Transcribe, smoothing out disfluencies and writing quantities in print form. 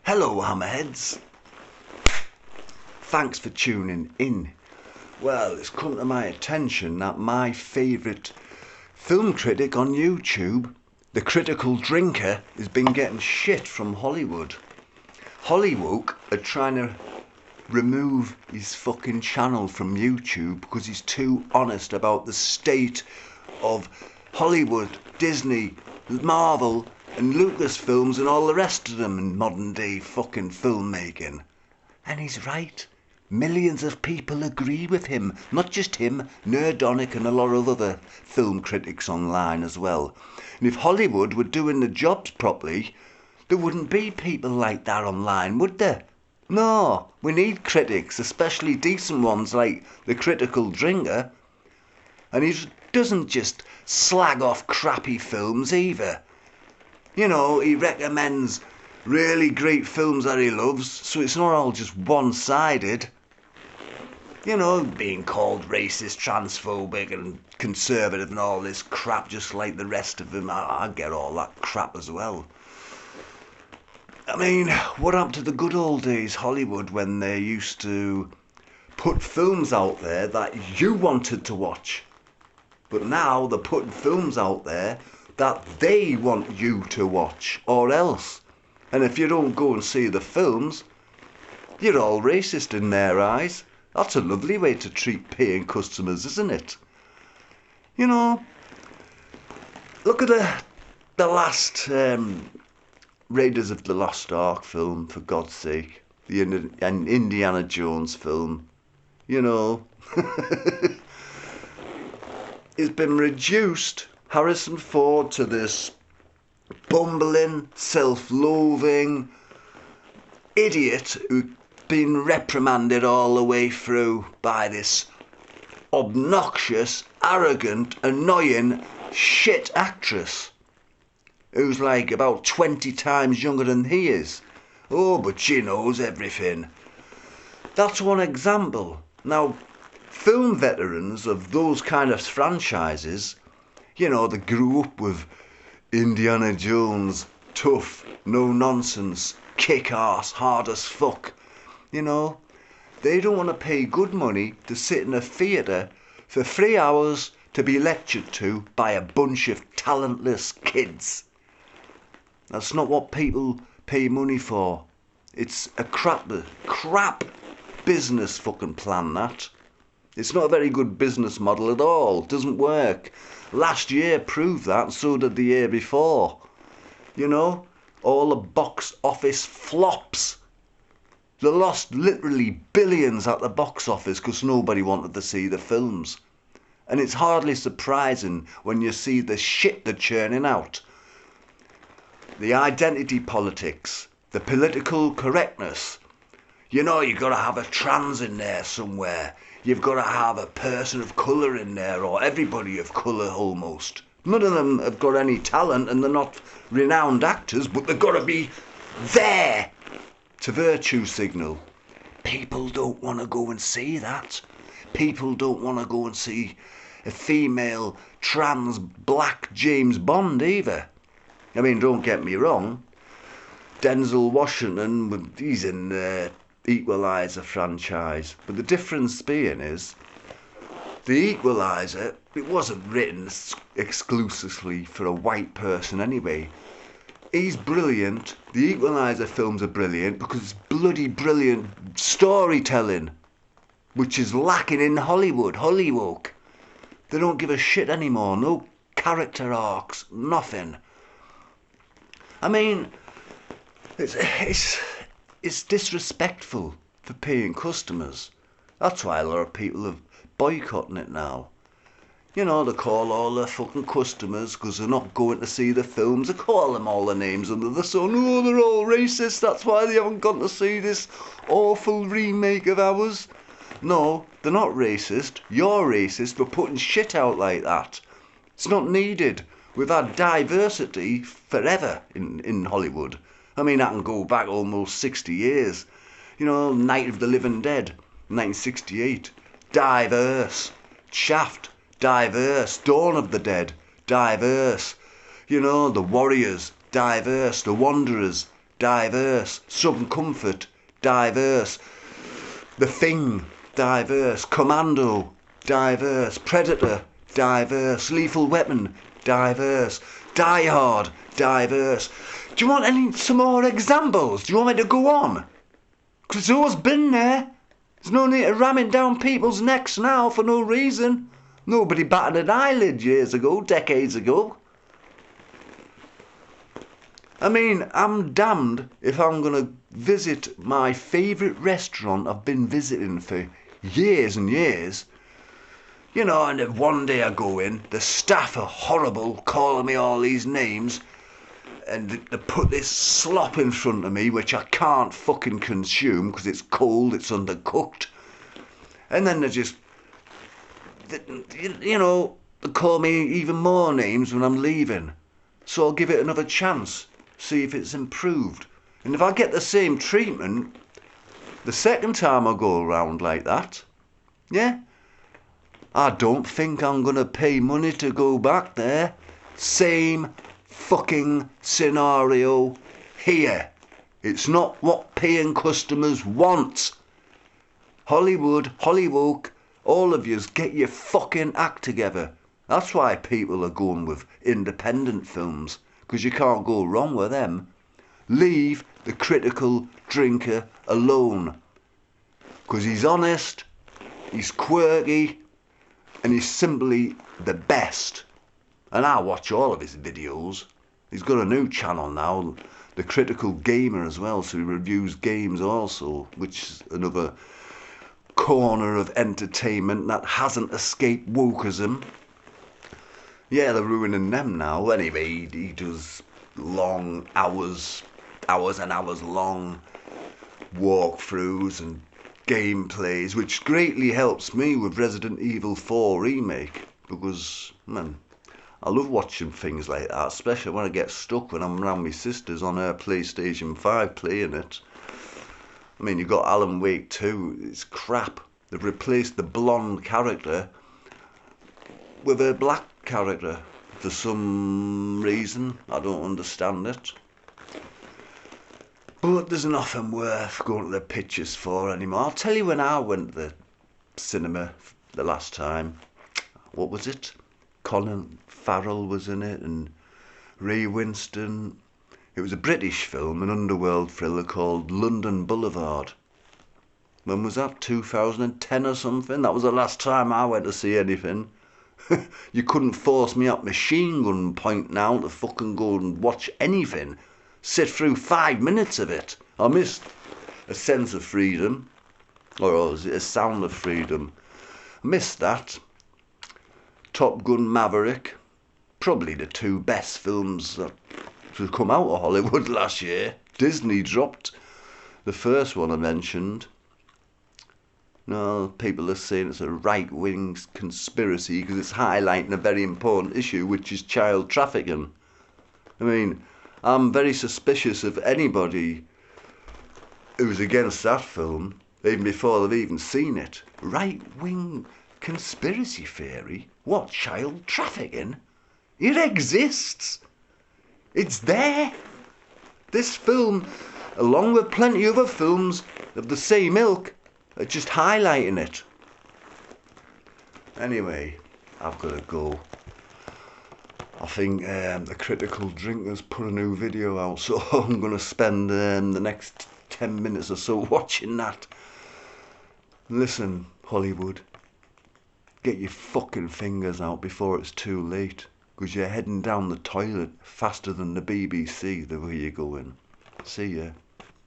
Hello, Hammerheads. Thanks for tuning in. Well, it's come to my attention that my favourite film critic on YouTube, the Critical Drinker, has been getting shit from Hollywood. Hollywoke are trying to remove his fucking channel from YouTube because he's too honest about the state of Hollywood, Disney, Marvel and Lucasfilms and all the rest of them in modern day fucking filmmaking. And he's right. Millions of people agree with him. Not just him, Nerdonic and a lot of other film critics online as well. And if Hollywood were doing the jobs properly, there wouldn't be people like that online, would there? No, we need critics, especially decent ones like the Critical Drinker. And he doesn't just slag off crappy films either. You know, he recommends really great films that he loves, so it's not all just one-sided. You know, being called racist, transphobic and conservative and all this crap just like the rest of them. I get all that crap as well. I mean, what happened to the good old days, Hollywood, when they used to put films out there that you wanted to watch? But now they're putting films out there that they want you to watch, or else. And if you don't go and see the films, you're all racist in their eyes. That's a lovely way to treat paying customers, isn't it? You know, look at the last Raiders of the Lost Ark film, for God's sake. The Indiana Jones film. You know, it's been reduced, Harrison Ford, to this bumbling, self-loathing idiot who's been reprimanded all the way through by this obnoxious, arrogant, annoying shit actress who's like about 20 times younger than he is. Oh, but she knows everything. That's one example. Now, film veterans of those kind of franchises, you know, they grew up with Indiana Jones, tough, no nonsense, kick-ass, hard as fuck. You know, they don't want to pay good money to sit in a theatre for 3 hours to be lectured to by a bunch of talentless kids. That's not what people pay money for. It's a crap business fucking plan, that. It's not a very good business model at all. It doesn't work. Last year proved that, and so did the year before. You know, all the box office flops. They lost literally billions at the box office because nobody wanted to see the films. And it's hardly surprising when you see the shit they're churning out. The identity politics, the political correctness. You know, you've got to have a trans in there somewhere. You've got to have a person of colour in there, or everybody of colour almost. None of them have got any talent and they're not renowned actors, but they've got to be there to virtue signal. People don't want to go and see that. People don't want to go and see a female trans black James Bond either. I mean, don't get me wrong. Denzel Washington, he's in the Equalizer franchise. But the difference being is, the Equalizer, it wasn't written exclusively for a white person anyway. He's brilliant. The Equalizer films are brilliant because it's bloody brilliant storytelling, which is lacking in Hollywood, Hollywoke. They don't give a shit anymore. No character arcs, nothing. I mean, it's disrespectful for paying customers. That's why a lot of people are boycotting it now. You know, they call all their fucking customers because they're not going to see the films. They call them all the names under the sun. Oh, they're all racist. That's why they haven't gone to see this awful remake of ours. No, they're not racist. You're racist for putting shit out like that. It's not needed. We've had diversity forever in Hollywood. I mean, I can go back almost 60 years. You know, Night of the Living Dead, 1968. Diverse. Shaft. Diverse. Dawn of the Dead. Diverse. You know, The Warriors. Diverse. The Wanderers. diverse. Southern Comfort, diverse. The Thing, diverse. Commando, diverse. Predator, diverse. Lethal Weapon, diverse. Die Hard, diverse. Do you want some more examples? Do you want me to go on? Because it's always been there. There's no need to ram it down people's necks now for no reason. Nobody batted an eyelid years ago, decades ago. I mean, I'm damned if I'm going to visit my favourite restaurant I've been visiting for years and years. You know, and if one day I go in, the staff are horrible, calling me all these names, and they put this slop in front of me, which I can't fucking consume because it's cold, it's undercooked. And then they just, you know, they call me even more names when I'm leaving. So I'll give it another chance, see if it's improved. And if I get the same treatment the second time I go around like that, yeah, I don't think I'm going to pay money to go back there. Same fucking scenario here. It's not what paying customers want. Hollywood, Hollywoke, all of yous, get your fucking act together. That's why people are going with independent films, because you can't go wrong with them. Leave the critical drinker alone, because he's honest, he's quirky, and he's simply the best. And I watch all of his videos. He's got a new channel now, The Critical Gamer as well, so he reviews games also, which is another corner of entertainment that hasn't escaped wokeism. Yeah, they're ruining them now. Anyway, he does long hours and hours long walkthroughs and gameplays, which greatly helps me with Resident Evil 4 Remake, because, man, I love watching things like that, especially when I get stuck when I'm around my sisters on her PlayStation 5 playing it. I mean, you've got Alan Wake 2, it's crap. They've replaced the blonde character with a black character for some reason. I don't understand it. But there's nothing worth going to the pictures for anymore. I'll tell you, when I went to the cinema the last time, what was it? Colin Farrell was in it, and Ray Winston. It was a British film, an underworld thriller called London Boulevard. When was that? 2010 or something? That was the last time I went to see anything. You couldn't force me up machine gun point now to fucking go and watch anything. Sit through 5 minutes of it. I missed A Sense of Freedom, or was it A Sound of Freedom? I missed that. Top Gun Maverick, probably the two best films that have come out of Hollywood last year. Disney dropped the first one I mentioned. No, people are saying it's a right-wing conspiracy because it's highlighting a very important issue, which is child trafficking. I mean, I'm very suspicious of anybody who's against that film, even before they've even seen it. Right-wing conspiracy theory? What, child trafficking? It exists. It's there. This film, along with plenty of other films of the same ilk, are just highlighting it. Anyway, I've got to go. I think the Critical Drinkers put a new video out, so I'm going to spend the next 10 minutes or so watching that. Listen, Hollywood, get your fucking fingers out before it's too late, because you're heading down the toilet faster than the BBC the way you're going. See ya.